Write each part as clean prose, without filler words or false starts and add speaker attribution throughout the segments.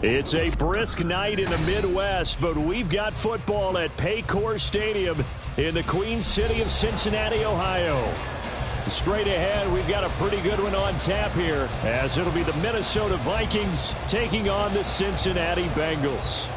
Speaker 1: It's a brisk night in the Midwest, but we've got football at Paycor Stadium in the Queen City of Cincinnati, Ohio. Straight ahead, we've got a pretty good one on tap here, as it'll be the Minnesota Vikings taking on the Cincinnati Bengals.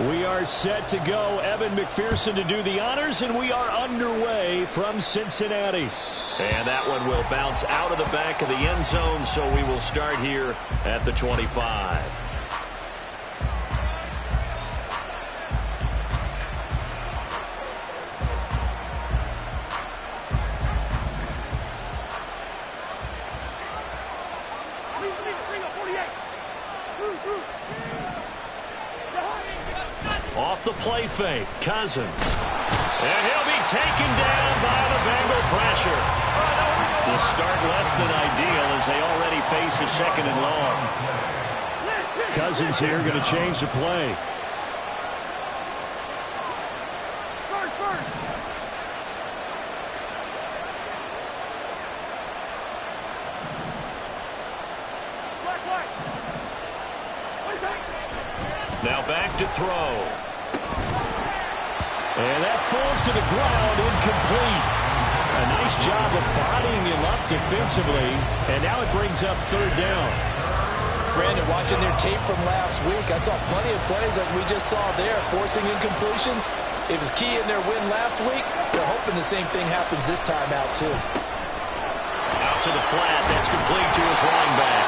Speaker 1: We are set to go. Evan McPherson to do the honors, and we are underway from Cincinnati.
Speaker 2: And that one will bounce out of the back of the end zone, so we will start here at the 25. Off the play fake, Cousins. And he'll be taken down by the Bengal pressure. The start less than ideal as they already face a second and long.
Speaker 1: Cousins here going to change the play.
Speaker 2: Now back to throw.
Speaker 1: And that falls to the ground, incomplete. A nice job of bodying him up defensively, and now it brings up third down.
Speaker 3: Brandon, watching their tape from last week, I saw plenty of plays like we just saw there, forcing incompletions. It was key in their win last week. They're hoping the same thing happens this time out, too.
Speaker 2: Out to the flat. That's complete to his running back.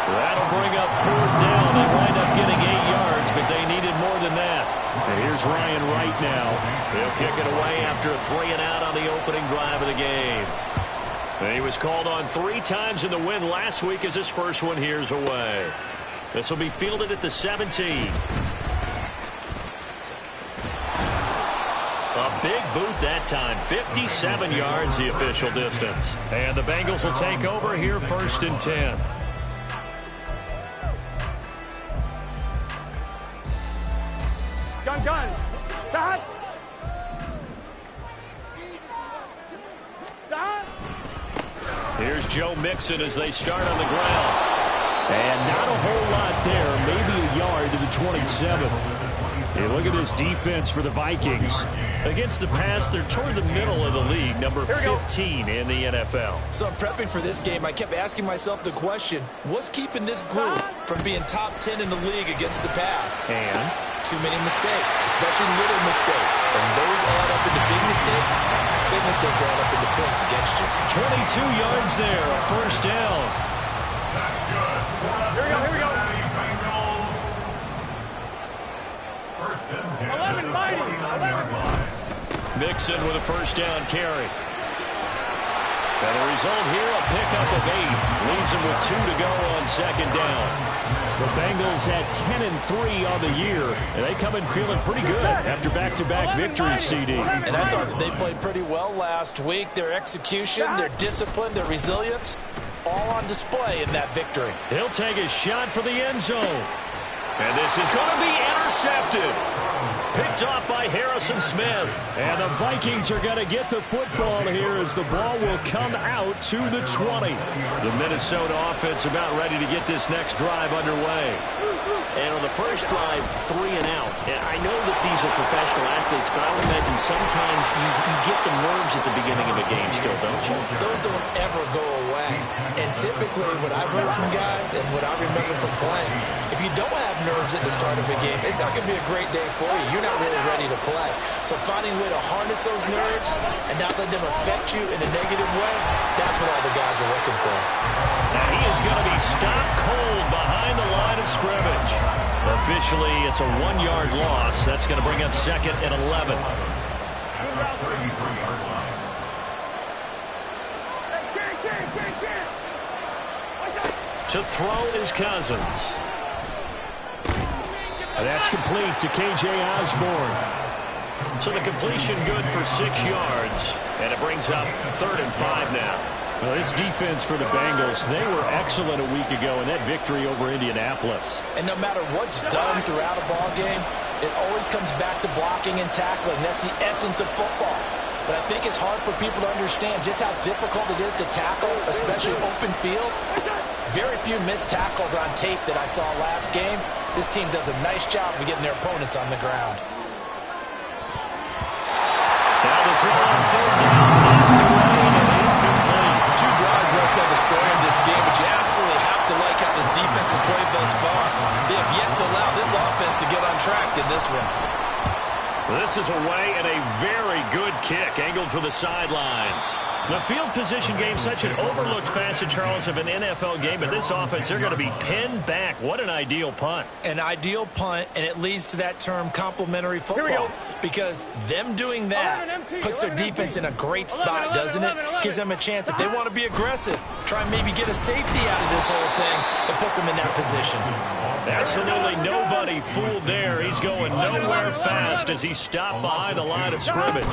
Speaker 1: That'll bring up fourth down. They wind up getting 8 yards, but they needed more than that. And here's Ryan Wright now.
Speaker 2: He'll kick it away after a 3-and-out on the opening drive of the game. And he was called on 3 times in the win last week as his first one here's away. This will be fielded at the 17. A big boot that time. 57 yards the official distance.
Speaker 1: And the Bengals will take over here first and 10.
Speaker 4: Gun. Dot.
Speaker 1: Here's Joe Mixon as they start on the ground. And not a whole lot there. Maybe a yard to the 27. Hey, look at this defense for the Vikings. Against the pass, they're toward the middle of the league, number 15 in the NFL.
Speaker 3: So I'm prepping for this game. I kept asking myself the question, what's keeping this group from being top 10 in the league against the pass?
Speaker 1: And
Speaker 3: too many mistakes, especially little mistakes. And those add up into big mistakes. Big mistakes add up into points against you.
Speaker 1: 22 yards there, a first down.
Speaker 4: That's good. Here we go.
Speaker 5: First and 10.
Speaker 4: 11 mighty. 11.
Speaker 1: Mixon with a first down carry. And the result here, a pickup of 8. Leaves him with 2 to go on second down. The Bengals at 10-3 on the year, and they come in feeling pretty good after back-to-back victories, CD.
Speaker 3: And I thought that they played pretty well last week. Their execution, their discipline, their resilience, all on display in that victory.
Speaker 1: He'll take a shot for the end zone. And this is going to be intercepted. Picked off by Harrison Smith. And the Vikings are going to get the football here as the ball will come out to the 20. The Minnesota offense about ready to get this next drive underway.
Speaker 2: And on the first drive, 3-and-out. And I know that these are professional athletes, but I would imagine sometimes you get the nerves at the beginning of a game still, don't you?
Speaker 3: Those don't ever go away. And typically what I've heard from guys and what I remember from playing, if you don't have nerves at the start of a game, it's not going to be a great day for you. You're not really ready to play. So finding a way to harness those nerves and not let them affect you in a negative way, that's what all the guys are looking for.
Speaker 1: Now he is going to be stopped cold behind the line of scrimmage. Officially, it's a 1-yard loss. That's going to bring up second and 11. To throw is Cousins. And that's complete to K.J. Osborne.
Speaker 2: So the completion good for 6 yards. And it brings up 3rd and 5 now.
Speaker 1: Well, this defense for the Bengals, they were excellent a week ago in that victory over Indianapolis.
Speaker 3: And no matter what's done throughout a ball game, it always comes back to blocking and tackling. That's the essence of football. But I think it's hard for people to understand just how difficult it is to tackle, especially open field. Very few missed tackles on tape that I saw last game. This team does a nice job of getting their opponents on the ground.
Speaker 2: Now the throw on third down, knocked away and incomplete.
Speaker 3: Two drives won't tell the story of this game, but you absolutely have to like how this defense has played thus far. They have yet to allow this offense to get on track in this one.
Speaker 2: This is away and a very good kick, angled for the sidelines.
Speaker 1: The field position game, such an overlooked facet, Charles, of an NFL game, but this offense, they're going to be pinned back. What an ideal punt.
Speaker 3: An ideal punt, and it leads to that term complementary football, because them doing that puts their defense in a great spot, doesn't it? Gives them a chance, if they want to be aggressive, try and maybe get a safety out of this whole thing. It puts them in that position.
Speaker 1: Absolutely nobody fooled there. He's going nowhere fast as he stopped behind the line of scrimmage.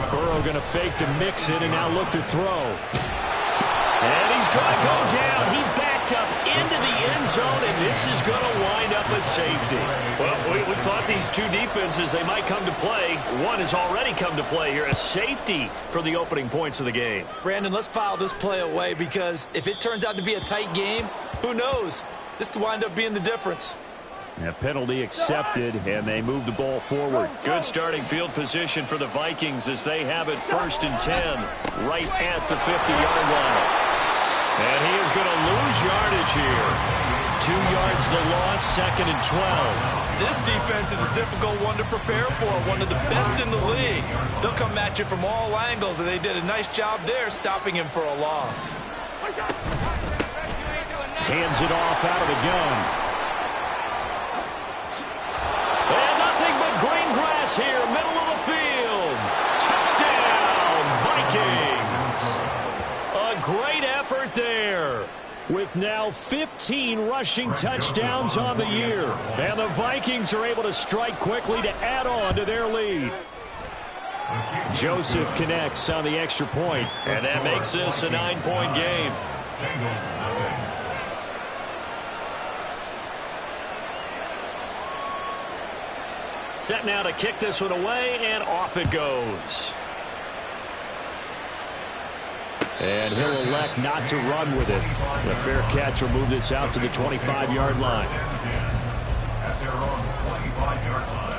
Speaker 1: Burrow going to fake to mix it and now look to throw. And he's going to go down. He backed up into the end zone, and this is going to wind up a safety.
Speaker 2: Well, we thought these two defenses, they might come to play. One has already come to play here. A safety for the opening points of the game.
Speaker 3: Brandon, let's file this play away, because if it turns out to be a tight game, who knows? This could wind up being the difference.
Speaker 1: A penalty accepted, and they move the ball forward.
Speaker 2: Good starting field position for the Vikings as they have it 1st and 10, right at the 50-yard line. And he is going to lose yardage here. 2 yards the loss, 2nd and 12.
Speaker 3: This defense is a difficult one to prepare for, one of the best in the league. They'll come at you from all angles, and they did a nice job there stopping him for a loss.
Speaker 1: Hands it off out of the gun.
Speaker 2: And nothing but green grass here, middle of the field. Touchdown, Vikings.
Speaker 1: A great effort there. With now 15 rushing touchdowns on the year. And the Vikings are able to strike quickly to add on to their lead. Joseph connects on the extra point.
Speaker 2: And that makes this a 9-point game.
Speaker 1: Set now to kick this one away, and off it goes. And he'll elect not to run with it. The fair catch will move this out to the 25-yard line.
Speaker 5: At their own 25-yard line.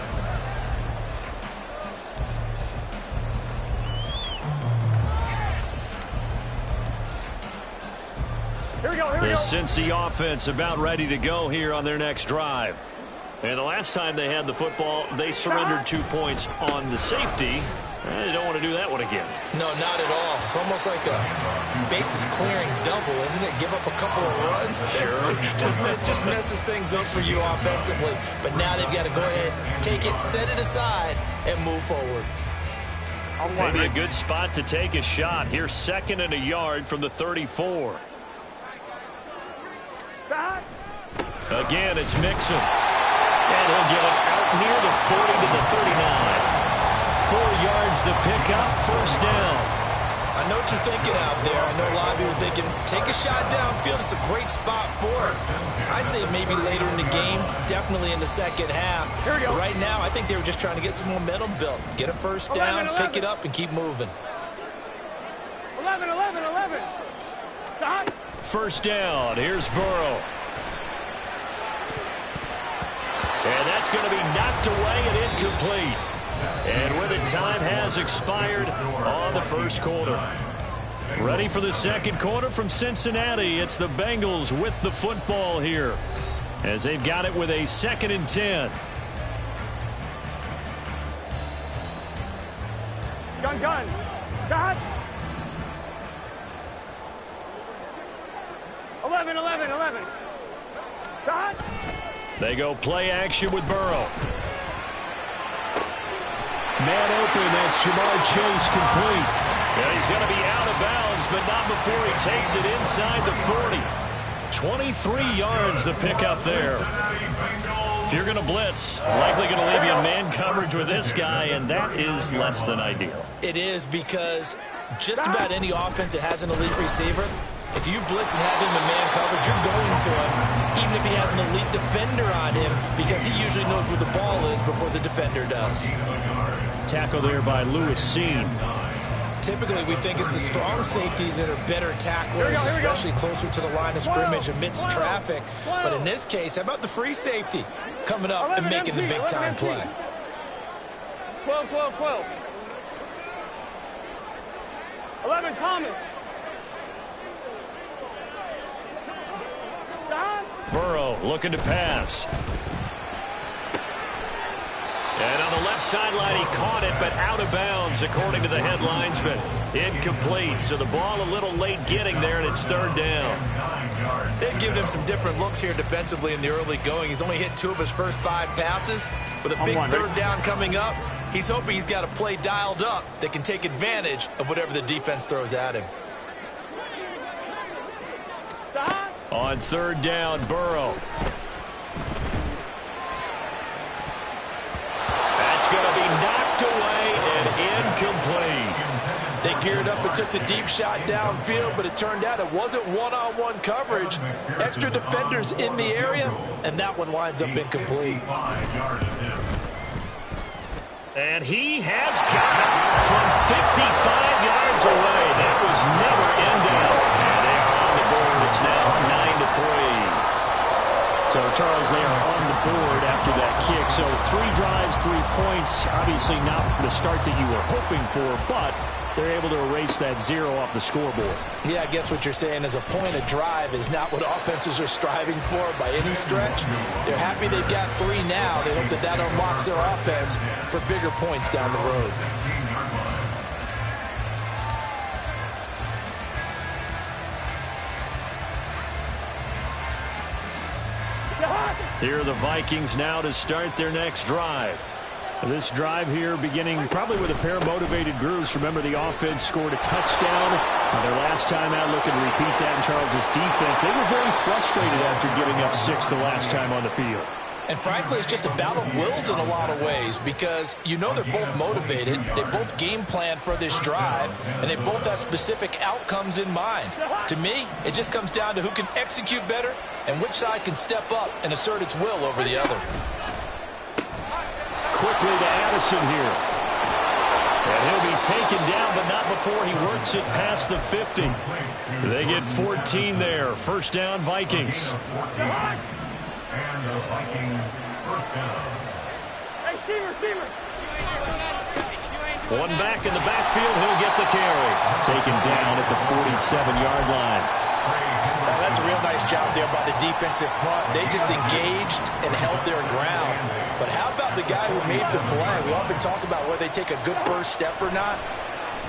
Speaker 4: Here we go, here we
Speaker 1: The
Speaker 4: go.
Speaker 1: Cincy offense about ready to go here on their next drive.
Speaker 2: And the last time they had the football, they surrendered 2 points on the safety. They don't want to do that one again.
Speaker 3: No, not at all. It's almost like a bases clearing double, isn't it? Give up a couple of runs.
Speaker 2: Sure.
Speaker 3: just messes things up for you offensively. But now they've got to go ahead, take it, set it aside, and move forward.
Speaker 2: Maybe a good spot to take a shot. Here's 2nd and a yard from the 34.
Speaker 1: Again, it's Mixon. And he'll get it out near the 40 to the 39. 4 yards the pickup, 1st down.
Speaker 3: I know what you're thinking out there. I know a lot of people are thinking, take a shot downfield. It's a great spot for it. I'd say maybe later in the game, definitely in the second half.
Speaker 4: Here we go.
Speaker 3: But right now, I think they were just trying to get some momentum built. Get a first down,
Speaker 4: 11.
Speaker 3: pick it up, and keep moving.
Speaker 4: 11. Stop.
Speaker 1: 1st down, here's Burrow.
Speaker 2: And that's going to be knocked away and incomplete. And with it, time has expired on the 1st quarter.
Speaker 1: Ready for the 2nd quarter from Cincinnati. It's the Bengals with the football here, as they've got it with a 2nd and 10.
Speaker 4: Gun. Stop. 11. Stop.
Speaker 1: They go play action with Burrow. Man open, that's Jamar Chase complete.
Speaker 2: Yeah, he's going to be out of bounds, but not before he takes it inside the 40.
Speaker 1: 23 yards the pickup there. If you're going to blitz, likely going to leave you in man coverage with this guy, and that is less than ideal.
Speaker 3: It is, because Just about any offense that has an elite receiver, if you blitz and have him in man coverage, you're going to him, even if he has an elite defender on him, because he usually knows where the ball is before the defender does.
Speaker 1: Tackle there by Lewis Seen.
Speaker 3: Typically, we think it's the strong safeties that are better tacklers, especially closer to the line of scrimmage amidst traffic. But in this case, how about the free safety coming up and making the big-time play?
Speaker 4: 12, 12, 12. 11, Thomas.
Speaker 2: Burrow looking to pass. And on the left sideline, he caught it, but out of bounds, according to the headlines, but incomplete. So the ball a little late getting there, and it's third down.
Speaker 3: They've given him some different looks here defensively in the early going. He's only hit 2 of his first 5 passes. With a big third down coming up, he's hoping he's got a play dialed up that can take advantage of whatever the defense throws at him.
Speaker 2: On third down, Burrow. That's going to be knocked away and incomplete.
Speaker 3: They geared up and took the deep shot downfield, but it turned out it wasn't one-on-one coverage. Extra defenders in the area, and that one winds up incomplete.
Speaker 2: And he has got it from 55 yards away. That was never in doubt. And they are on the board. It's now 9-3.
Speaker 1: So, Charles, they are on the board after that kick. So 3 drives, 3 points. Obviously not the start that you were hoping for, but they're able to erase that 0 off the scoreboard.
Speaker 3: Yeah, I guess what you're saying is a point of drive is not what offenses are striving for by any stretch. They're happy they've got 3 now. They hope that that unlocks their offense for bigger points down the road.
Speaker 2: Here are the Vikings now to start their next drive.
Speaker 1: This drive here beginning probably with a pair of motivated groups. Remember, the offense scored a touchdown. Their last time out, looking to repeat that in Charles' defense. They were very frustrated after giving up 6 the last time on the field.
Speaker 3: And frankly, it's just a battle of wills in a lot of ways because you know they're both motivated. They both game plan for this drive, and they both have specific outcomes in mind. To me, it just comes down to who can execute better and which side can step up and assert its will over the other.
Speaker 1: Quickly to Addison here.
Speaker 2: And he'll be taken down, but not before he works it past the 50. They get 14 there. First down, Vikings.
Speaker 5: And the Vikings first down.
Speaker 4: Hey, receiver.
Speaker 2: One back in the backfield. He'll get the carry.
Speaker 1: Taken down at the 47-yard line.
Speaker 3: Now, that's a real nice job there by the defensive front. They just engaged and held their ground. But how about the guy who made the play? We often talk about whether they take a good first step or not.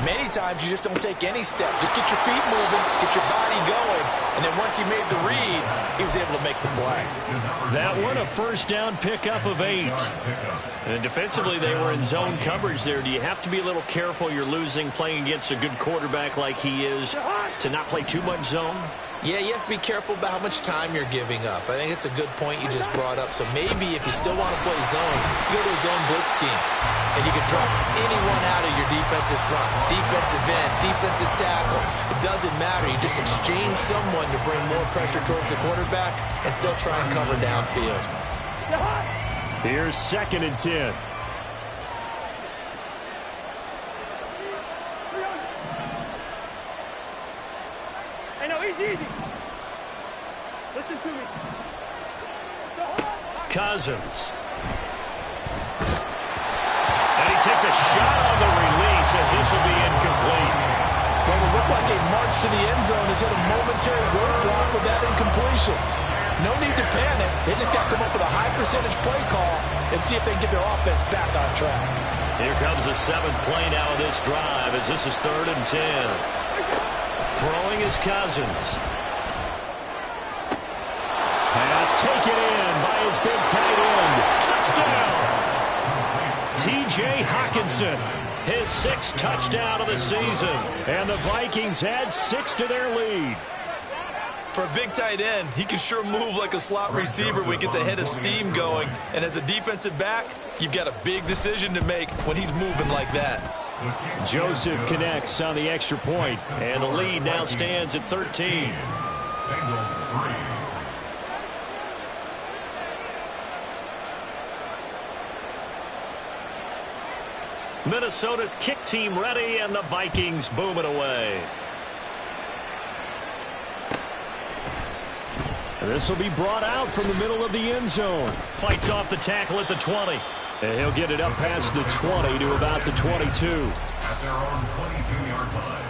Speaker 3: Many times you just don't take any step. Just get your feet moving, get your body going, and then once he made the read, he was able to make the play.
Speaker 2: That one, a first down pickup of 8. And defensively, they were in zone coverage there. Do you have to be a little careful? You're losing playing against a good quarterback like he is to not play too much zone?
Speaker 3: Yeah, you have to be careful about how much time you're giving up. I think it's a good point you just brought up. So maybe if you still want to play zone, you go to a zone blitz scheme. And you can drop anyone out of your defensive front. Defensive end, defensive tackle. It doesn't matter. You just exchange someone to bring more pressure towards the quarterback and still try and cover downfield.
Speaker 1: Here's 2nd and 10.
Speaker 4: Hey, no, easy. Listen to me.
Speaker 2: Cousins. And he takes a shot on the release as this will be incomplete.
Speaker 3: Well, it looked like a march to the end zone has hit a momentary roadblock with that incompletion. No need to panic. They just got to come up with a high percentage play call and see if they can get their offense back on track.
Speaker 2: Here comes the 7th play now of this drive as this is 3rd and 10. Throwing is Cousins.
Speaker 1: Pass taken in by his big tight end.
Speaker 2: Touchdown! T.J. Hockenson, his 6th touchdown of the season.
Speaker 1: And the Vikings add 6 to their lead.
Speaker 3: For a big tight end, he can sure move like a slot receiver when he gets a head of steam going. And as a defensive back, you've got a big decision to make when he's moving like that.
Speaker 1: Joseph connects on the extra point, and the lead now stands at 13.
Speaker 5: Bengals 3.
Speaker 2: Minnesota's kick team ready, and the Vikings boom it away.
Speaker 1: This will be brought out from the middle of the end zone.
Speaker 2: Fights off the tackle at the 20.
Speaker 1: And he'll get it up past the 20 to about the 22.
Speaker 5: At their own 22-yard line.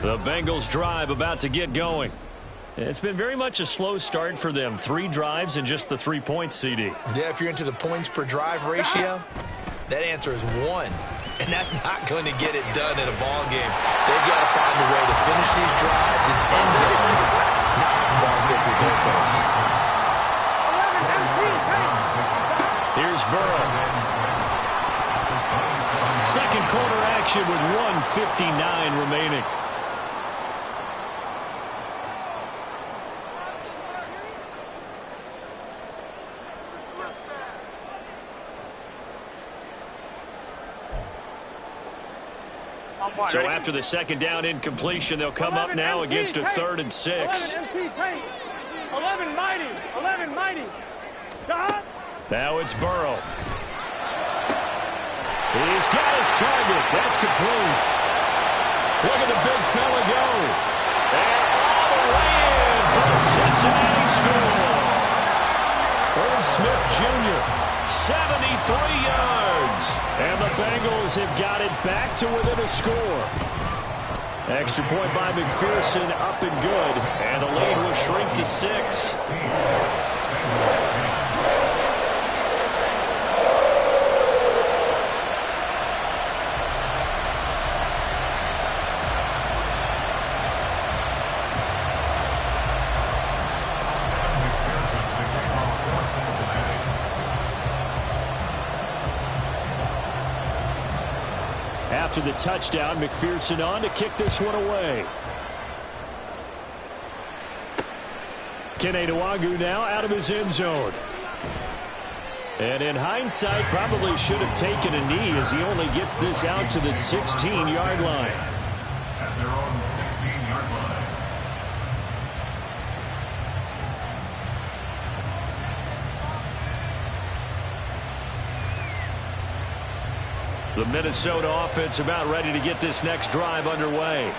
Speaker 2: The Bengals drive about to get going. It's been very much a slow start for them. 3 drives and just the 3 points, CD.
Speaker 3: Yeah, if you're into the points per drive ratio, that answer is 1. And that's not going to get it done in a ball game. They've got to find a way to finish these drives in end zones, not having balls go through goalposts.
Speaker 2: Here's Burrow. Second quarter action with 1:59 remaining. So after the second down incompletion, they'll come up now against a 3rd and 6.
Speaker 4: 11 mighty. 11 mighty.
Speaker 2: Now it's Burrow. He's got his target. That's complete. Look at the big fella go. And all the way in for the Cincinnati score. Irv Smith Jr., 73 yards. And the Bengals have got it back to within a score. Extra point by McPherson, up and good. And the lead will shrink to 6.
Speaker 1: After the touchdown, McPherson on to kick this one away. Kene Nwangwu now out of his end zone. And in hindsight, probably should have taken a knee as he only gets this out to the 16-yard line.
Speaker 5: At their own 16-yard line.
Speaker 2: The Minnesota offense about ready to get this next drive underway.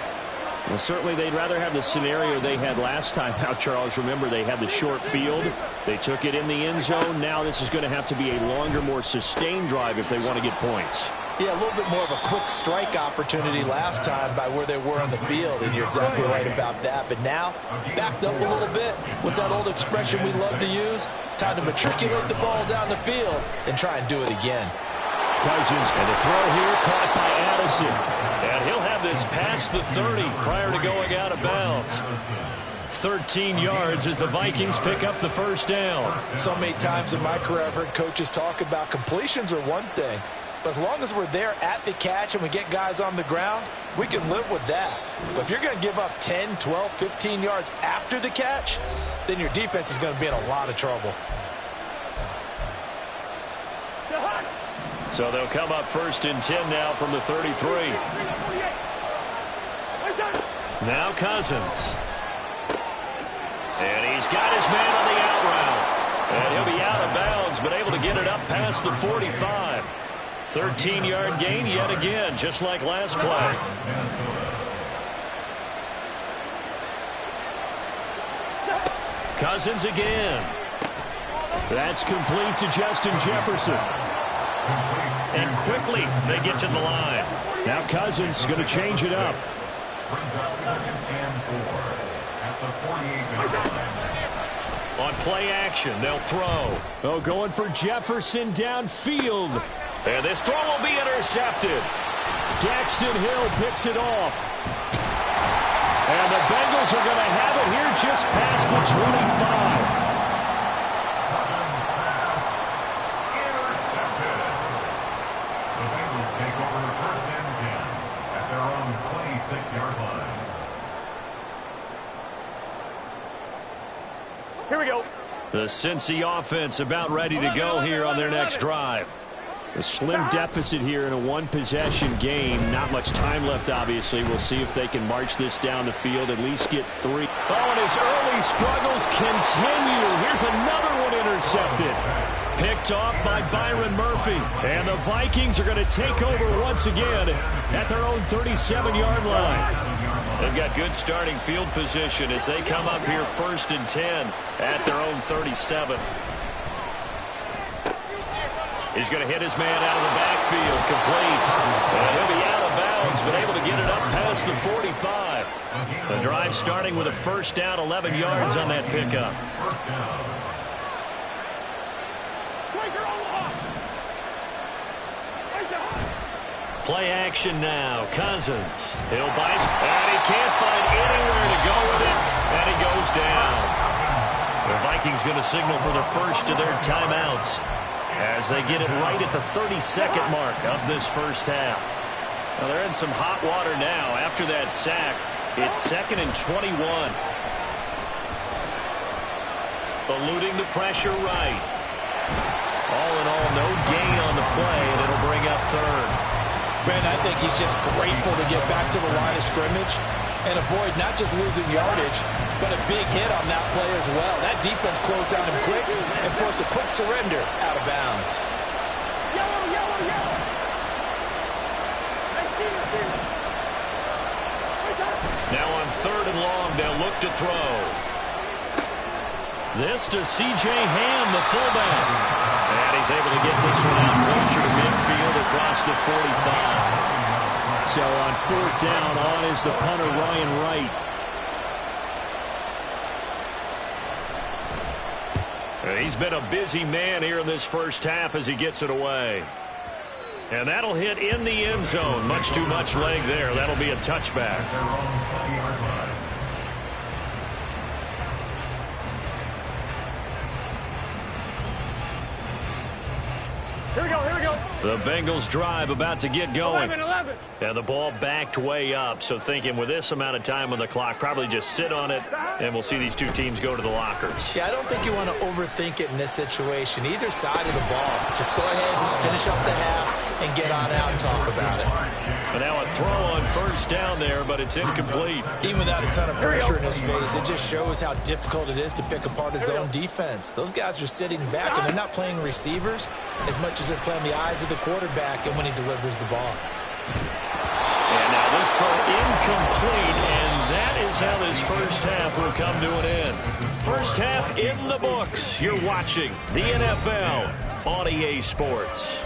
Speaker 1: Well, certainly they'd rather have the scenario they had last time out, Charles. Remember, they had the short field. They took it in the end zone. Now this is going to have to be a longer, more sustained drive if they want to get points.
Speaker 3: Yeah, a little bit more of a quick strike opportunity last time by where they were on the field, and you're exactly right about that. But now, backed up a little bit. What's that old expression we love to use? Time to matriculate the ball down the field and try and do it again.
Speaker 1: Cousins, and the throw here caught by Addison.
Speaker 2: And he'll have this past the 30 prior to going out of bounds. 13 yards as the Vikings pick up the first down.
Speaker 3: So many times in my career I've heard coaches talk about completions are one thing, but as long as we're there at the catch and we get guys on the ground, we can live with that. But if you're going to give up 10, 12, 15 yards after the catch, then your defense is going to be in a lot of trouble.
Speaker 2: So they'll come up 1st and 10 now from the 33. Now Cousins. And he's got his man on the out route. And he'll be out of bounds, but able to get it up past the 45. 13-yard gain yet again, just like last play. Cousins again.
Speaker 1: That's complete to Justin Jefferson.
Speaker 2: And quickly they get to the line.
Speaker 1: Now Cousins going to change it up.
Speaker 5: Brings up 2nd and 4 at the 48-yard line.
Speaker 2: On play action, they'll throw.
Speaker 1: Oh, going for Jefferson downfield.
Speaker 2: And this throw will be intercepted.
Speaker 1: Daxton Hill picks it off. And the Bengals are going to have it here just past the 25.
Speaker 5: Take over 1st and 10 at their own 26-yard line.
Speaker 2: The Cincy offense about ready to go here on their next drive.
Speaker 1: A slim deficit here in a one-possession game. Not much time left, obviously. We'll see if they can march this down the field, at least get 3. Oh, and his early struggles continue. Here's another one intercepted. Picked off by Byron Murphy. And the Vikings are going to take over once again at their own 37-yard line.
Speaker 2: They've got good starting field position as they come up here 1st and 10 at their own 37. He's going to hit his man out of the backfield, complete. And he'll be out of bounds, but able to get it up past the 45. The drive starting with a first down, 11 yards on that pickup. Play action now. Cousins. He'll buy, and he can't find anywhere to go with it, and he goes down. The Vikings going to signal for the first of their timeouts as they get it right at the 32nd mark of this first half. Well, they're in some hot water now. After that sack, it's 2nd and 21. Eluding the pressure right. All in all, no gain on the play, and it'll bring up 3rd.
Speaker 3: Ben, I think he's just grateful to get back to the line of scrimmage and avoid not just losing yardage, but a big hit on that play as well. That defense closed down him quick and forced a quick surrender out of bounds.
Speaker 4: Yellow, yellow, yellow.
Speaker 2: Now on 3rd and long, they'll look to throw. This to C.J. Ham, the fullback. And he's able to get this one out closer to midfield across the 45.
Speaker 1: So on 4th down, on is the punter, Ryan Wright.
Speaker 2: He's been a busy man here in this first half as he gets it away. And that'll hit in the end zone. Much too much leg there. That'll be a touchback.
Speaker 4: Here we go, here we go.
Speaker 2: The Bengals drive about to get going.
Speaker 4: 11.
Speaker 2: And the ball backed way up, so thinking with this amount of time on the clock, probably just sit on it, and we'll see these two teams go to the lockers.
Speaker 3: Yeah, I don't think you want to overthink it in this situation. Either side of the ball. Just go ahead and finish up the half and get on out and talk about it.
Speaker 2: And now a throw on 1st down there, but it's incomplete.
Speaker 3: Even without a ton of pressure in his face, it just shows how difficult it is to pick apart his own defense. Those guys are sitting back, and they're not playing receivers as much as they're playing the eyes of the quarterback and when he delivers the ball.
Speaker 2: And now this throw incomplete, and that is how this first half will come to an end. First half in the books. You're watching the NFL on EA Sports.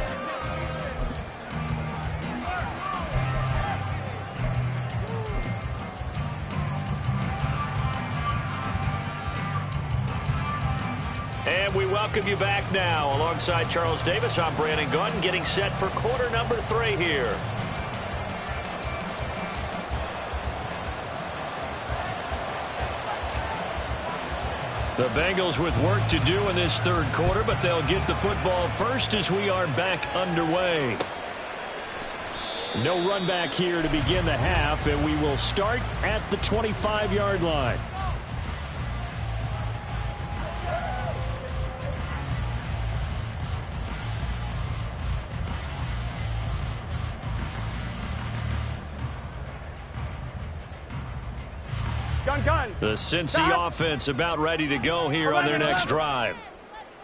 Speaker 2: And we welcome you back now. Alongside Charles Davis, I'm Brandon Gaudin, getting set for quarter number 3 here. The Bengals with work to do in this 3rd quarter, but they'll get the football first as we are back underway.
Speaker 1: No run back here to begin the half, and we will start at the 25-yard line.
Speaker 4: Gun.
Speaker 2: The Cincy offense about ready to go here on their next drive.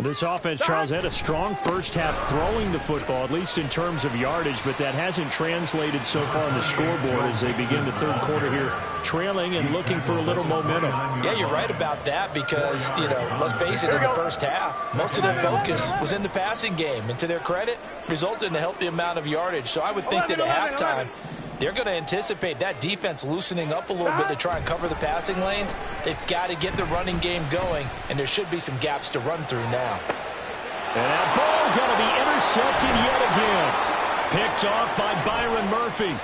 Speaker 1: This offense, Charles, had a strong first half throwing the football, at least in terms of yardage, but that hasn't translated so far on the scoreboard as they begin the 3rd quarter here, trailing and looking for a little momentum.
Speaker 3: Yeah, you're right about that because, let's face it, in the first half, most of their focus was in the passing game. And to their credit, resulted in a healthy amount of yardage. So I would think that at halftime, they're going to anticipate that defense loosening up a little bit to try and cover the passing lanes. They've got to get the running game going, and there should be some gaps to run through now.
Speaker 1: And that ball going to be intercepted yet again. Picked off by Byron Murphy.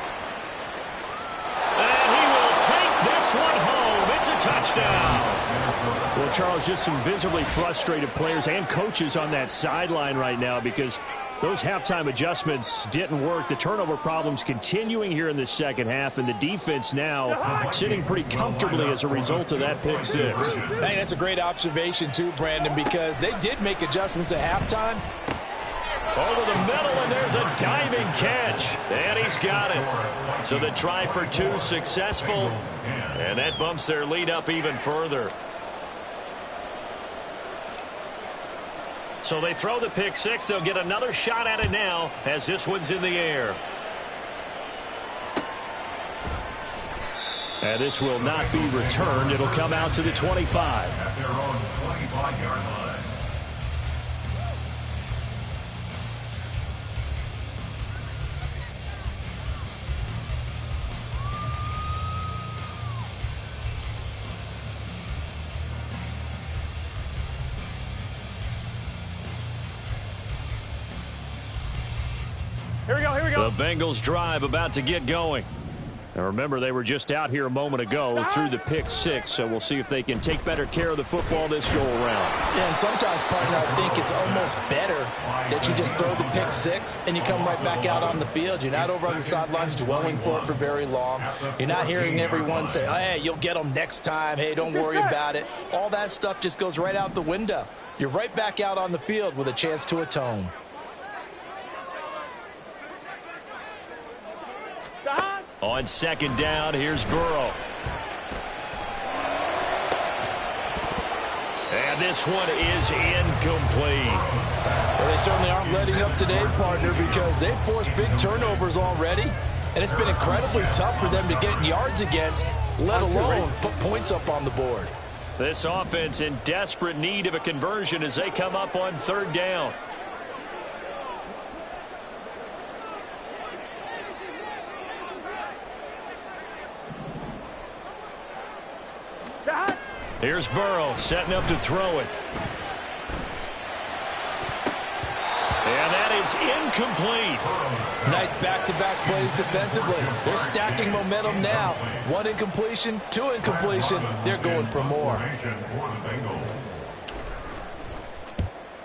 Speaker 2: And he will take this one home. It's a touchdown.
Speaker 1: Well, Charles, just some visibly frustrated players and coaches on that sideline right now because Those halftime adjustments didn't work. The turnover problems continuing here in the second half, and the defense now sitting pretty comfortably as a result of that pick six.
Speaker 3: I think that's a great observation too, Brandon, because they did make adjustments at halftime.
Speaker 2: Over the middle, and there's a diving catch. And he's got it. So the try for two successful, and that bumps their lead up even further. So they throw the pick six. They'll get another shot at it now as this one's in the air.
Speaker 1: And this will not be returned. It'll come out to the 25.
Speaker 5: At their own 25-yard line.
Speaker 4: Here we go, here we go.
Speaker 2: The Bengals drive about to get going.
Speaker 1: Now remember, they were just out here a moment ago through the pick six, so we'll see if they can take better care of the football this go around.
Speaker 3: Yeah, and sometimes, partner, I think it's almost better that you just throw the pick six and you come right back out on the field. You're not over on the sidelines dwelling for it for very long. You're not hearing everyone say, hey, you'll get them next time. Hey, don't worry about it. All that stuff just goes right out the window. You're right back out on the field with a chance to atone.
Speaker 2: On second down, here's Burrow. And this one is incomplete.
Speaker 3: Well, they certainly aren't letting up today, partner, because they've forced big turnovers already, and it's been incredibly tough for them to get yards against, let alone put points up on the board.
Speaker 2: This offense in desperate need of a conversion as they come up on third down. Here's Burrow setting up to throw it. And that is incomplete.
Speaker 3: Nice back-to-back plays defensively. They're stacking momentum now. One incompletion, two incompletion. They're going for more.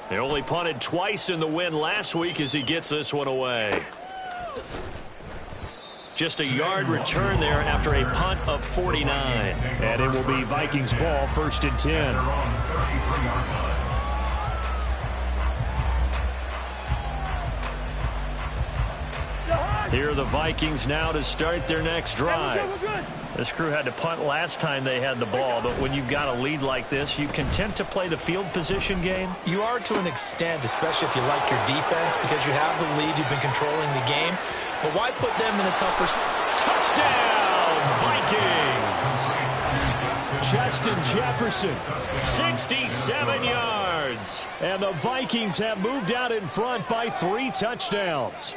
Speaker 2: They only punted twice in the win last week as he gets this one away. Just a yard return there after a punt of 49.
Speaker 1: And it will be Vikings ball, 1st and 10.
Speaker 2: Here are the Vikings now to start their next drive.
Speaker 1: This crew had to punt last time they had the ball, but when you've got a lead like this, you content to play the field position game?
Speaker 3: You are to an extent, especially if you like your defense, because you have the lead, you've been controlling the game. But why put them in a tougher...
Speaker 2: Touchdown, Vikings!
Speaker 1: Justin Jefferson.
Speaker 2: 67 yards.
Speaker 1: And the Vikings have moved out in front by 3 touchdowns.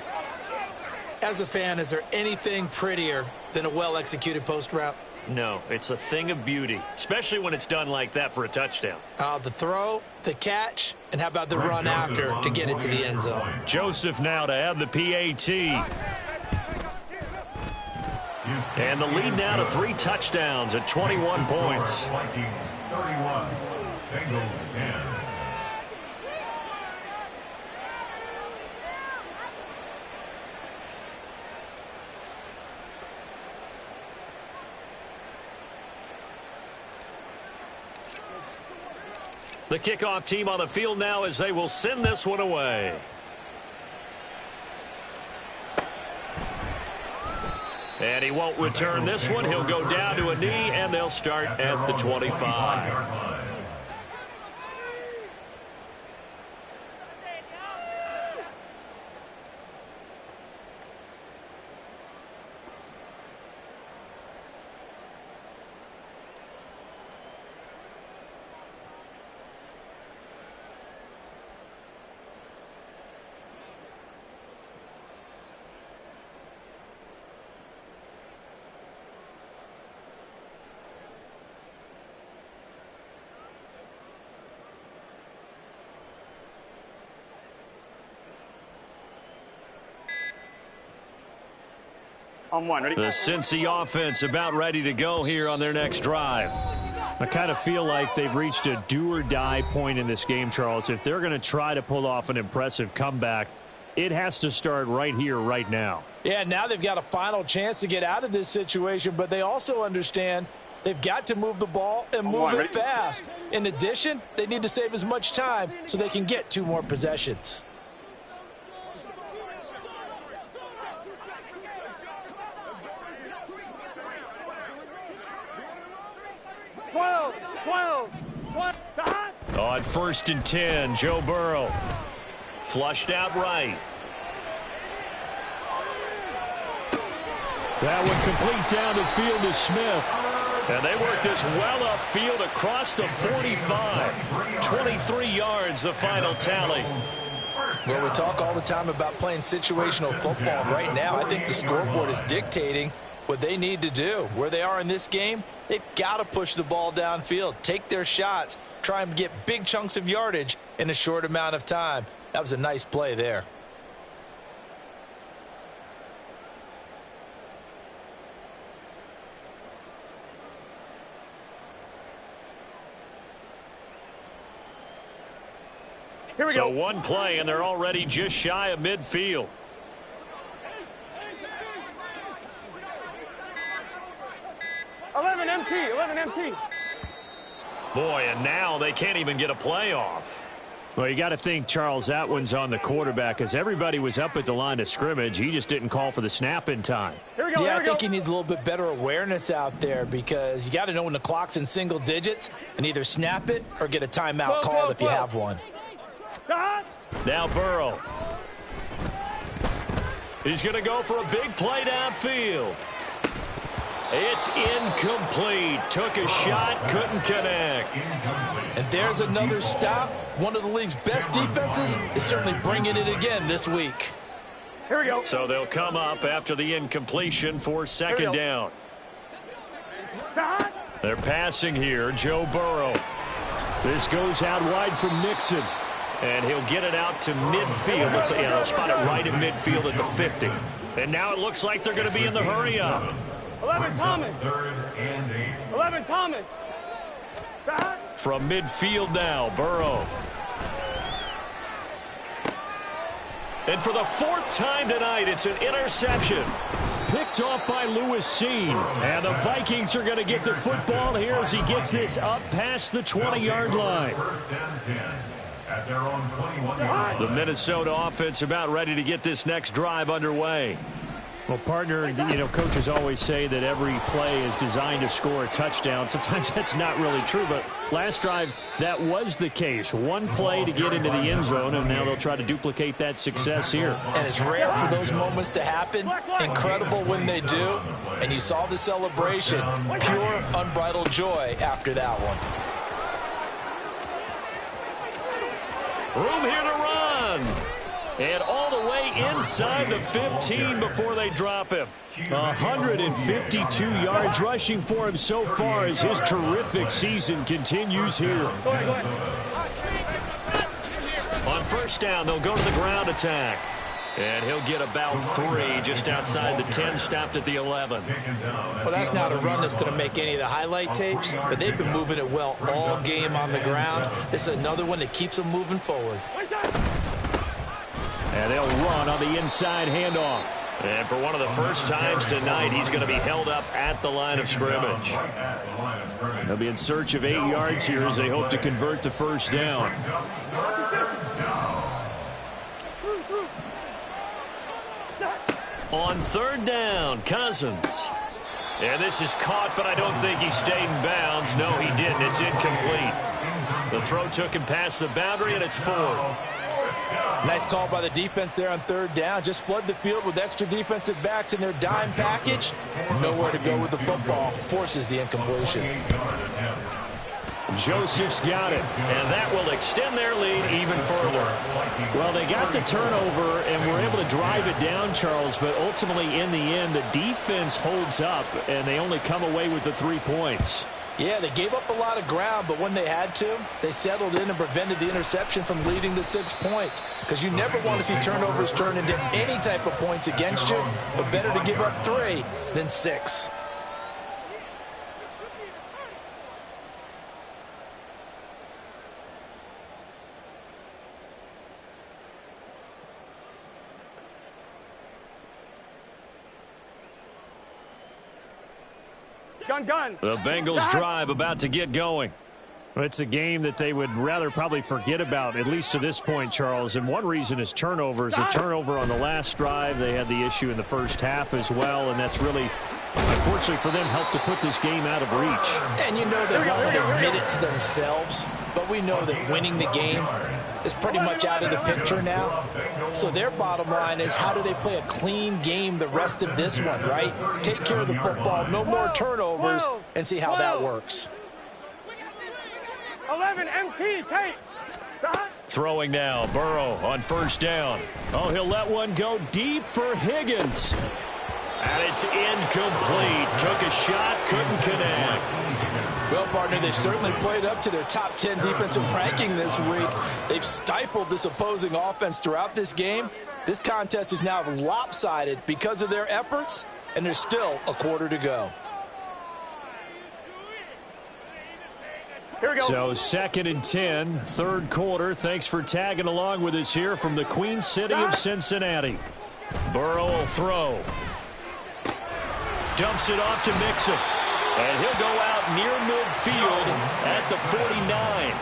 Speaker 3: As a fan, is there anything prettier than a well-executed post route?
Speaker 2: No, it's a thing of beauty, especially when it's done like that for a touchdown.
Speaker 3: The throw, the catch, and how about the run after to get it to the end zone?
Speaker 2: Joseph now to have the PAT. And the lead now to 3 touchdowns at 21 points.
Speaker 5: Vikings 31, Bengals 10.
Speaker 2: The kickoff team on the field now as they will send this one away. And he won't return this one. He'll go down to a knee, and they'll start at the 25.
Speaker 4: On one, ready?
Speaker 2: The Cincy offense about ready to go here on their next drive.
Speaker 1: I kind of feel like they've reached a do-or-die point in this game, Charles. If they're going to try to pull off an impressive comeback, It has to start right here, right now.
Speaker 3: Yeah, now they've got a final chance to get out of this situation, but they also understand they've got to move the ball and move it fast. In addition, they need to save as much time so they can get 2 more possessions.
Speaker 2: On 1st and 10, Joe Burrow. Flushed out right.
Speaker 1: That one complete down the field to Smith.
Speaker 2: And they work this well upfield across the 45. 23 yards, the final tally.
Speaker 3: Well, we talk all the time about playing situational football. Right now, I think the scoreboard is dictating what they need to do. Where they are in this game, they've got to push the ball downfield, take their shots, try and get big chunks of yardage in a short amount of time. That was a nice play there.
Speaker 1: Here we
Speaker 2: go.
Speaker 1: go.
Speaker 2: One play, and they're already just shy of midfield.
Speaker 4: Eleven MT.
Speaker 2: Boy, and now they can't even get a play off.
Speaker 1: Well, you got to think, Charles, that one's on the quarterback because everybody was up at the line of scrimmage. He just didn't call for the snap in time.
Speaker 4: Here we go.
Speaker 3: Yeah, I think he needs a little bit better awareness out there because you got to know when the clock's in single digits and either snap it or get a timeout called if you have one.
Speaker 2: Now Burrow. He's going to go for a big play downfield. It's incomplete. Took a shot, couldn't connect.
Speaker 3: And there's another stop. One of the league's best defenses is certainly bringing it again this week.
Speaker 4: Here we go.
Speaker 2: So they'll come up after the incompletion for 2nd down. They're passing here. Joe Burrow.
Speaker 1: This goes out wide from Nixon.
Speaker 2: And he'll get it out to midfield. They'll spot it right in midfield at the 50. And now it looks like they're going to be in the hurry up.
Speaker 4: 11 Thomas. 11 Thomas.
Speaker 2: From midfield now, Burrow. And for the 4th time tonight, it's an interception.
Speaker 1: Picked off by Lewis Seen. And the Vikings are going to get the football here as he gets this up past the 20-yard line.
Speaker 5: At their own 21-yard
Speaker 2: The
Speaker 5: line.
Speaker 2: Minnesota offense about ready to get this next drive underway.
Speaker 1: Well, partner, you know, coaches always say that every play is designed to score a touchdown. Sometimes that's not really true, but last drive, that was the case. One play to get into the end zone, and now they'll try to duplicate that success here.
Speaker 3: And it's rare for those moments to happen. Incredible when they do. And you saw the celebration. Pure, unbridled joy after that one.
Speaker 2: Room here to run. And all the way inside the 15 before they drop him.
Speaker 1: 152 yards rushing for him so far as his terrific season continues here.
Speaker 2: On 1st down, they'll go to the ground attack. And he'll get about 3 just outside the 10, stopped at the 11.
Speaker 3: Well, that's not a run that's going to make any of the highlight tapes, but they've been moving it well all game on the ground. This is another one that keeps them moving forward.
Speaker 1: And they'll run on the inside handoff.
Speaker 2: And for one of the first times tonight, he's going to be held up at the line of scrimmage.
Speaker 1: They'll be in search of 8 yards here as they hope to convert the 1st down.
Speaker 2: On 3rd down, Cousins. And this is caught, but I don't think he stayed in bounds. No, he didn't. It's incomplete. The throw took him past the boundary, and it's 4th.
Speaker 3: Nice call by the defense there on 3rd down. Just flood the field with extra defensive backs in their dime package. Nowhere to go with the football. Forces the incompletion.
Speaker 1: Joseph's got it.
Speaker 2: And that will extend their lead even further.
Speaker 1: Well, they got the turnover and were able to drive it down, Charles, but ultimately in the end, the defense holds up, and they only come away with the 3 points.
Speaker 3: Yeah, they gave up a lot of ground, but when they had to, they settled in and prevented the interception from leading to 6 points. Because you never want to see turnovers turn into any type of points against you, but better to give up 3 than 6.
Speaker 4: Gun.
Speaker 2: The Bengals drive about to get going.
Speaker 1: Well, it's a game that they would rather probably forget about, at least to this point, Charles. And one reason is turnovers. A turnover on the last drive. They had the issue in the first half as well, and that's really, unfortunately for them, helped to put this game out of reach.
Speaker 3: And you know they won't admit it to themselves, but we know that winning the game is pretty much out of the picture now. So their bottom line is, how do they play a clean game the rest of this one, right? Take care of the football, no more turnovers, and see how that works.
Speaker 4: 11 MT, Tate.
Speaker 2: Throwing now, Burrow on first down. Oh, he'll let one go deep for Higgins. And it's incomplete. Took a shot, couldn't connect.
Speaker 3: Well, partner, they've certainly played up to their top 10 defensive ranking this week. They've stifled this opposing offense throughout this game. This contest is now lopsided because of their efforts, and there's still a quarter to go.
Speaker 4: Here we go.
Speaker 1: So 2nd and 10, third quarter. Thanks for tagging along with us here from the Queen City of Cincinnati.
Speaker 2: Burrow will throw. Dumps it off to Mixon. And he'll go out near midfield at the 49.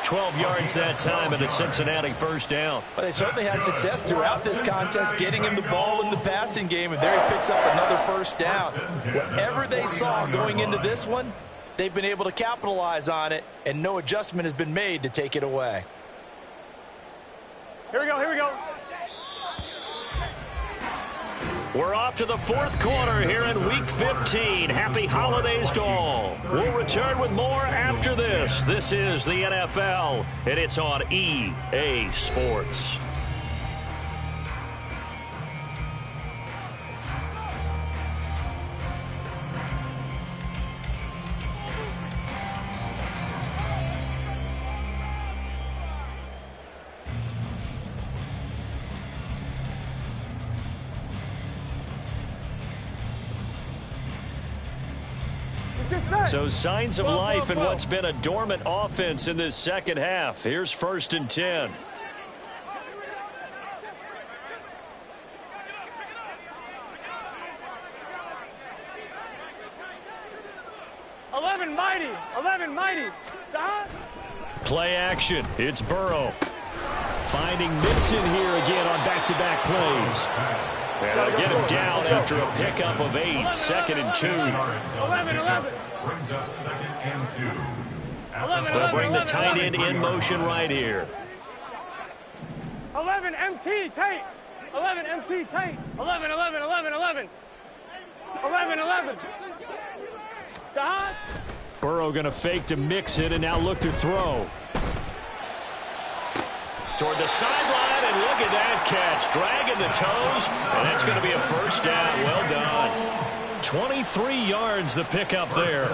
Speaker 2: 12 yards that time, and a Cincinnati first down.
Speaker 3: But they certainly had success throughout this contest, getting him the ball in the passing game, and there he picks up another first down. Whatever they saw going into this one, they've been able to capitalize on it, and no adjustment has been made to take it away.
Speaker 4: Here we go.
Speaker 2: We're off to the fourth quarter here in Week 15. Happy holidays to all. We'll return with more after this. This is the NFL, and it's on EA Sports. So signs of life in what's been a dormant offense in this second half. Here's 1st and 10.
Speaker 4: Mighty.
Speaker 2: Play action. It's Burrow. Finding Mixon here again on back-to-back plays. And they'll get him down after a pickup of 8. 2nd and 2.
Speaker 4: 11.
Speaker 5: Brings up 2nd and 2.
Speaker 2: They'll bring the tight end in motion right here.
Speaker 4: 11 MT, Tate. 11 MT, Tate. 11. 11.
Speaker 1: Burrow going to fake to Mixon and now look to throw.
Speaker 2: Toward the sideline, and look at that catch. Dragging the toes, and that's going to be a first down. Well done. 23 yards the pickup there.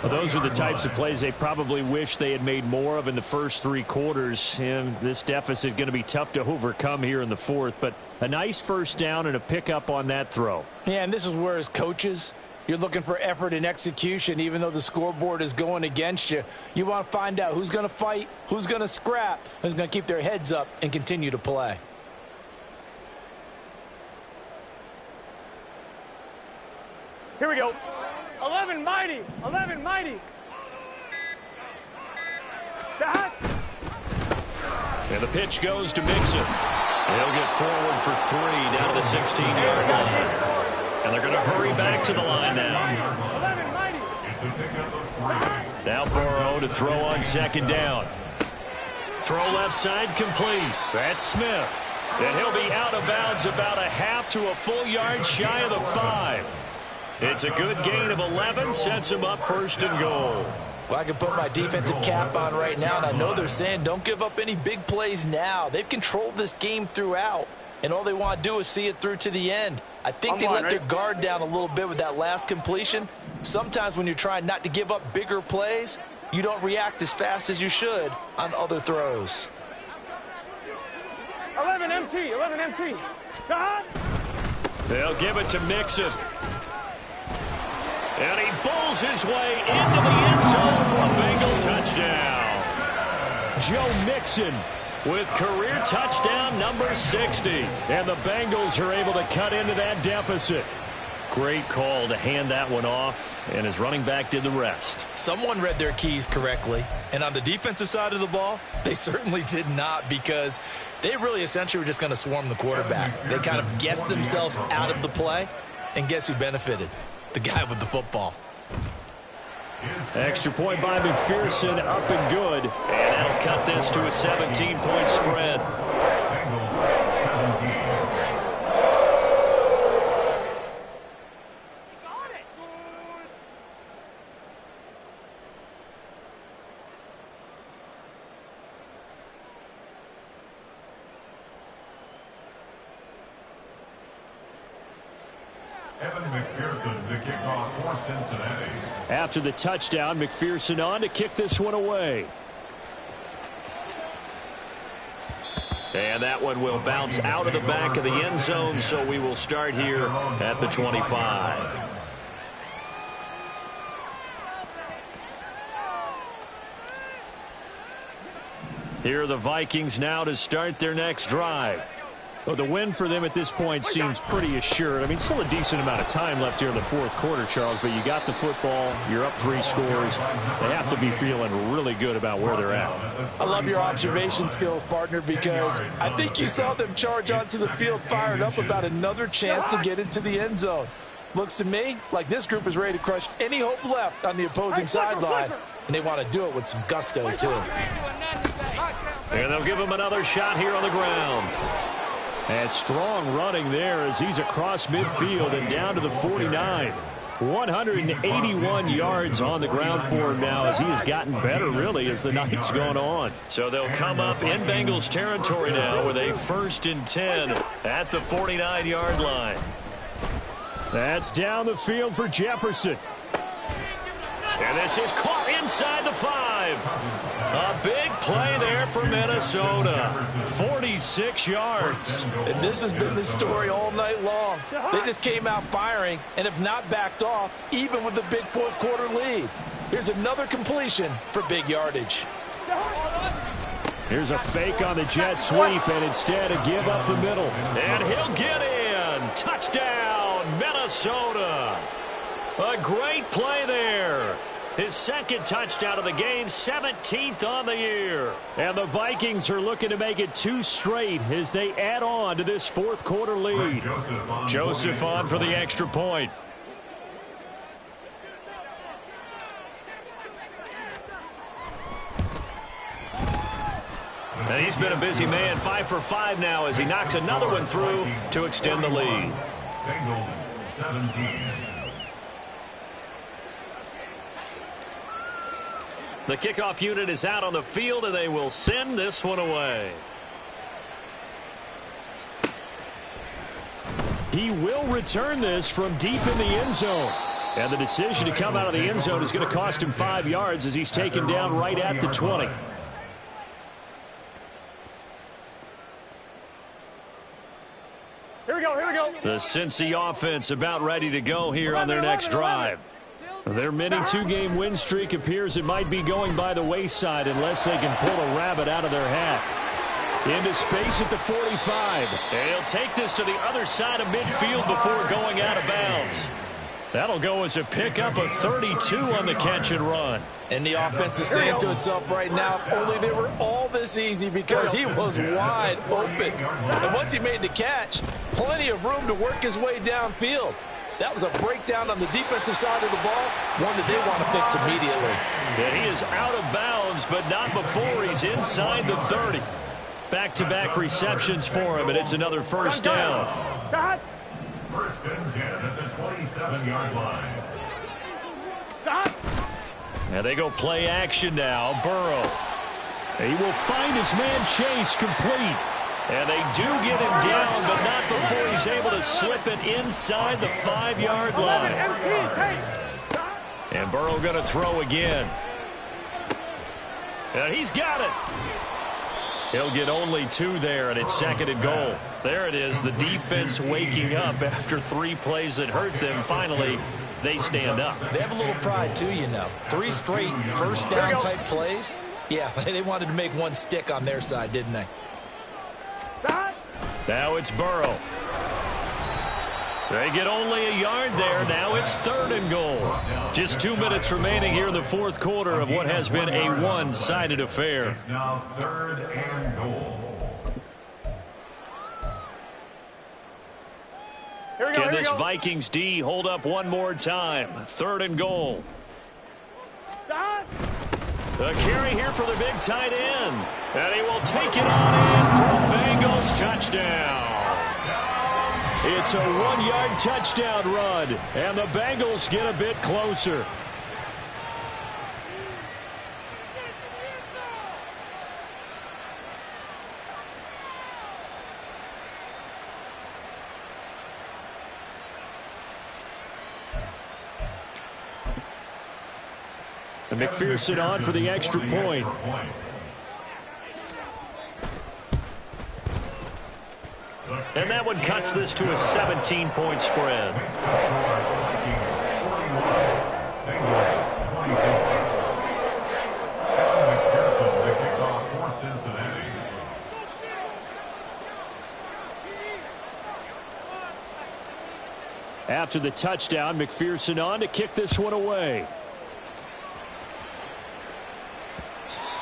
Speaker 1: Well, those are the types of plays they probably wish they had made more of in the first 3 quarters. And this deficit going to be tough to overcome here in the fourth. But a nice first down and a pickup on that throw.
Speaker 3: Yeah, and this is where, as coaches, you're looking for effort and execution. Even though the scoreboard is going against you, you want to find out who's going to fight, who's going to scrap, who's going to keep their heads up and continue to play.
Speaker 4: Here we go. 11 mighty.
Speaker 2: And the pitch goes to Mixon. He'll get forward for 3 down to the 16-yard line. And they're going to hurry back to the line now.
Speaker 4: 11 mighty.
Speaker 2: Now Burrow to throw on 2nd down. Throw left side complete. That's Smith. And he'll be out of bounds about a half to a full yard shy of the 5. It's a good gain of 11. Sets him up 1st and goal.
Speaker 3: Well, I can put my defensive cap on right now, and I know they're saying don't give up any big plays now. They've controlled this game throughout, and all they want to do is see it through to the end. I think they let their guard down a little bit with that last completion. Sometimes when you're trying not to give up bigger plays, you don't react as fast as you should on other throws.
Speaker 4: 11 MT.
Speaker 2: They'll give it to Mixon. And he bulls his way into the end zone for a Bengal touchdown.
Speaker 1: Joe Mixon
Speaker 2: with career touchdown number 60.
Speaker 1: And the Bengals are able to cut into that deficit. Great call to hand that one off, and his running back did the rest.
Speaker 3: Someone read their keys correctly, and on the defensive side of the ball, they certainly did not, because they really essentially were just going to swarm the quarterback. They kind of guessed themselves out of the play, and guess who benefited? The guy with the football.
Speaker 1: Extra point by McPherson, up and good.
Speaker 2: And that'll cut this to a 17-point spread.
Speaker 5: Bengals 17. McPherson, the kickoff for Cincinnati.
Speaker 1: After the touchdown, McPherson on to kick this one away.
Speaker 2: And that one will bounce out of the back of the end zone, so we will start here at the 25.
Speaker 1: Here are the Vikings now to start their next drive. Well, the win for them at this point seems pretty assured. I mean, still a decent amount of time left here in the fourth quarter, Charles, but you got the football, you're up 3 scores. They have to be feeling really good about where they're at.
Speaker 3: I love your observation skills, partner, because I think you saw them charge onto the field fired up about another chance to get into the end zone. Looks to me like this group is ready to crush any hope left on the opposing sideline, and they want to do it with some gusto, too.
Speaker 2: And they'll give him another shot here on the ground.
Speaker 1: And strong running there as he's across midfield and down to the 49. 181 yards on the ground for him now as he has gotten better, really, as the night's gone on.
Speaker 2: So they'll come up in Bengals territory now with a 1st and 10 at the 49-yard line.
Speaker 1: That's down the field for Jefferson.
Speaker 2: And this is caught inside the 5. A big play there for Minnesota. 46 yards.
Speaker 3: And this has been the story all night long. They just came out firing and have not backed off, even with the big fourth quarter lead. Here's another completion for big yardage.
Speaker 1: Here's a fake on the jet sweep, and instead a give up the middle.
Speaker 2: And he'll get in. Touchdown, Minnesota. A great play there. His 2nd touchdown of the game, 17th on the year.
Speaker 1: And the Vikings are looking to make it 2 straight as they add on to this fourth quarter lead.
Speaker 2: Joseph on for the extra point. And he's been a busy man, 5 for 5 now as he knocks another one through to extend the lead.
Speaker 5: Bengals 17.
Speaker 2: The kickoff unit is out on the field, and they will send this one away.
Speaker 1: He will return this from deep in the end zone. And the decision to come out of the end zone is going to cost him 5 yards as he's taken down right at the 20.
Speaker 4: Here we go, here we go.
Speaker 2: The Cincy offense about ready to go here on their next drive.
Speaker 1: Their mini 2-game win streak appears it might be going by the wayside unless they can pull a rabbit out of their hat. Into space at the 45.
Speaker 2: And he'll take this to the other side of midfield before going out of bounds. That'll go as a pickup of 32 on the catch and run.
Speaker 3: And the offense is saying to itself right now, only they were all this easy because he was wide open. And once he made the catch, plenty of room to work his way downfield. That was a breakdown on the defensive side of the ball, one that they want to fix immediately.
Speaker 2: And he is out of bounds, but not before he's inside the 30. Back-to-back receptions for him, and it's another first down.
Speaker 5: 1st and 10 at the 27-yard line.
Speaker 2: And they go play action now. Burrow.
Speaker 1: He will find his man Chase complete.
Speaker 2: And they do get him down, but not before he's able to slip it inside the 5-yard line. And Burrow going to throw again. And he's got it. He'll get only 2 there, and it's 2nd and goal. There it is, the defense waking up after 3 plays that hurt them. Finally, they stand up.
Speaker 3: They have a little pride, too, you know. 3 straight first down type plays. Yeah, they wanted to make one stick on their side, didn't they?
Speaker 2: Now it's Burrow. They get only a yard there. Now it's 3rd and goal. Just 2 minutes remaining here in the 4th quarter of what has been a one-sided affair.
Speaker 5: It's now 3rd and goal.
Speaker 2: Can this Vikings D hold up one more time? 3rd and goal. The carry here for the big tight end. And he will take it on in for a Bengals touchdown. It's a 1-yard touchdown run, and the Bengals get a bit closer. And McPherson on for the extra point. And that one cuts this to a 17-point spread. After the touchdown, McPherson on to kick this one away.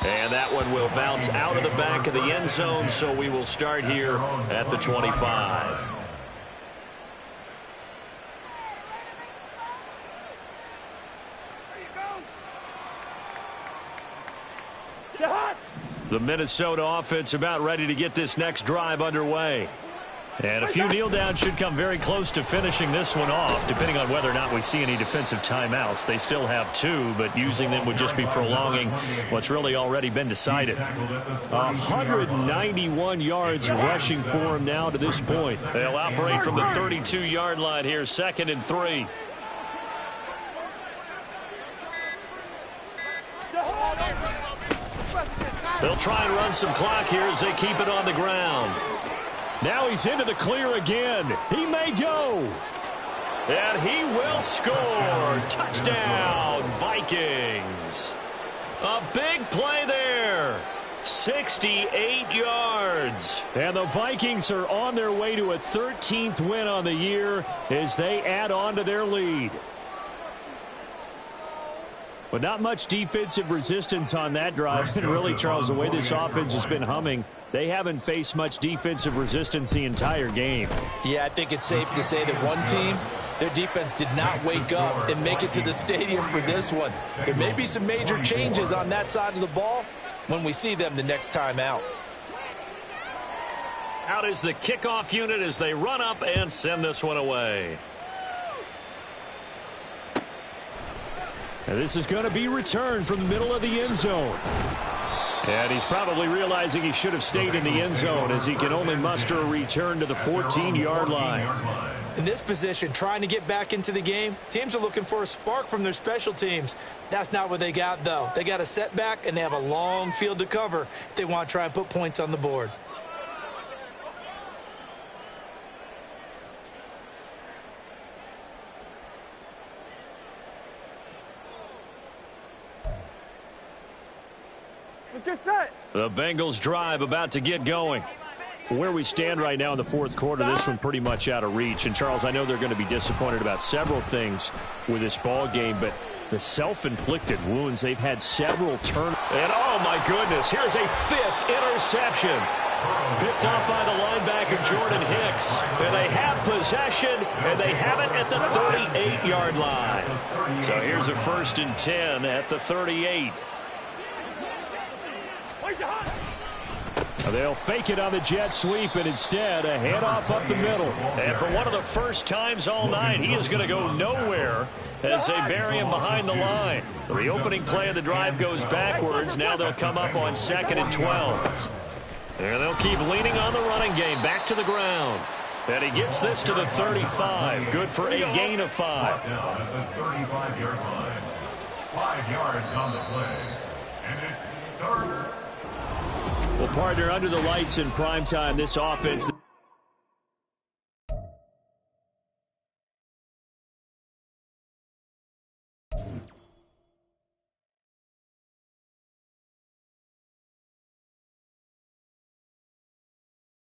Speaker 2: And that one will bounce out of the back of the end zone, so we will start here at the 25. The Minnesota offense about ready to get this next drive underway. And a few kneel downs should come very close to finishing this one off, depending on whether or not we see any defensive timeouts. They still have 2, but using them would just be prolonging what's really already been decided. 191 yards rushing for him now to this point. They'll operate from the 32-yard line here, 2nd and 3. They'll try and run some clock here as they keep it on the ground. Now he's into the clear again. He may go. And he will score. Touchdown, Vikings. A big play there. 68 yards. And the Vikings are on their way to a 13th win on the year as they add on to their lead. But not much defensive resistance on that drive. And really, Charles, the way this offense has been humming, they haven't faced much defensive resistance the entire game.
Speaker 3: Yeah, I think it's safe to say that one team, their defense did not wake up and make it to the stadium for this one. There may be some major changes on that side of the ball when we see them the next time out.
Speaker 2: Out is the kickoff unit as they run up and send this one away. And this is going to be returned from the middle of the end zone. And he's probably realizing he should have stayed in the end zone as he can only muster a return to the 14-yard line.
Speaker 3: In this position, trying to get back into the game, teams are looking for a spark from their special teams. That's not what they got, though. They got a setback, and they have a long field to cover if they want to try and put points on the board.
Speaker 4: Let's get set.
Speaker 2: The Bengals drive about to get going. Where we stand right now in the 4th quarter, this one pretty much out of reach. And, Charles, I know they're going to be disappointed about several things with this ball game, but the self-inflicted wounds, they've had several turn. And, oh, my goodness, here's a 5th interception. Picked off by the linebacker, Jordan Hicks. And they have possession, and they have it at the 38-yard line. So here's a 1st and 10 at the 38. They'll fake it on the jet sweep, and instead a handoff up the middle. And for one of the first times all night, he is going to go nowhere as they bury him behind the line. So the opening play of the drive goes backwards. Now they'll come up on 2nd and 12. And they'll keep leaning on the running game back to the ground. And he gets this to the 35. Good for a gain of 5.
Speaker 5: Down at the 35-yard line. 5 yards on the play. And it's 3rd.
Speaker 2: Well, partner, under the lights in prime time, this offense